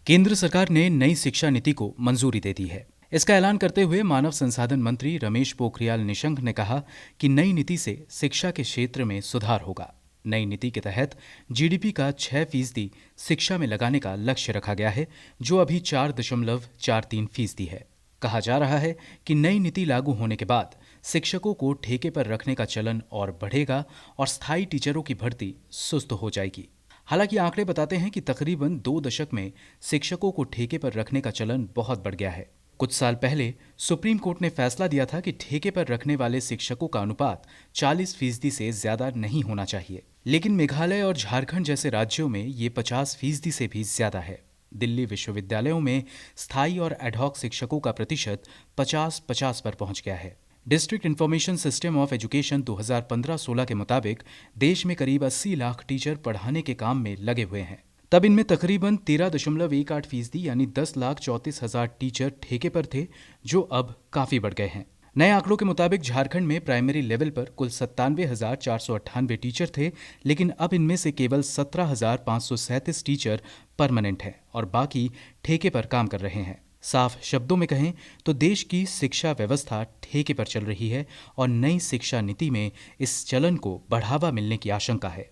केंद्र सरकार ने नई शिक्षा नीति को मंजूरी दे दी है। इसका ऐलान करते हुए मानव संसाधन मंत्री रमेश पोखरियाल निशंक ने कहा कि नई नीति से शिक्षा के क्षेत्र में सुधार होगा। नई नीति के तहत जीडीपी का 6% शिक्षा में लगाने का लक्ष्य रखा गया है, जो अभी 4.43% है। कहा जा रहा है कि नई नीति लागू होने के बाद शिक्षकों को ठेके पर रखने का चलन और बढ़ेगा और स्थायी टीचरों की भर्ती सुस्त हो जाएगी। हालांकि आंकड़े बताते हैं कि तकरीबन 2 दशक में शिक्षकों को ठेके पर रखने का चलन बहुत बढ़ गया है। कुछ साल पहले सुप्रीम कोर्ट ने फैसला दिया था कि ठेके पर रखने वाले शिक्षकों का अनुपात 40% से ज्यादा नहीं होना चाहिए, लेकिन मेघालय और झारखंड जैसे राज्यों में ये 50% से भी ज्यादा है। दिल्ली विश्वविद्यालयों में स्थायी और एडहॉक शिक्षकों का प्रतिशत 50-50 पर पहुंच गया है। District information system of education 2015-16 के मुताबिक देश में करीब 80 लाख टीचर पढ़ाने के काम में लगे हुए हैं। तब इनमें तकरीबन 13.18% यानी 10,34,000 टीचर ठेके पर थे, जो अब काफी बढ़ गए हैं। नए आंकड़ों के मुताबिक झारखंड में प्राइमरी लेवल पर कुल 97,498 टीचर थे, लेकिन अब इनमें से केवल 17,537 टीचर परमानेंट हैं और बाकी ठेके पर काम कर रहे हैं। साफ शब्दों में कहें तो देश की शिक्षा व्यवस्था ठेके पर चल रही है और नई शिक्षा नीति में इस चलन को बढ़ावा मिलने की आशंका है।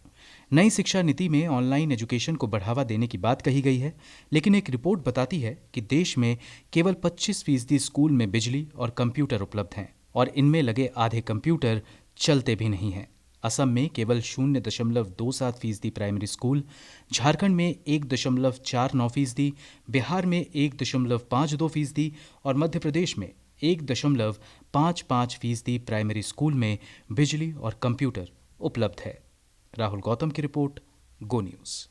नई शिक्षा नीति में ऑनलाइन एजुकेशन को बढ़ावा देने की बात कही गई है, लेकिन एक रिपोर्ट बताती है कि देश में केवल 25% स्कूल में बिजली और कंप्यूटर उपलब्ध हैं और इनमें लगे आधे कंप्यूटर चलते भी नहीं हैं। असम में केवल 0.27% प्राइमरी स्कूल, झारखंड में 1.49%, बिहार में 1.52% और मध्य प्रदेश में 1.55% प्राइमरी स्कूल में बिजली और कंप्यूटर उपलब्ध है। राहुल गौतम की रिपोर्ट, गो न्यूज़।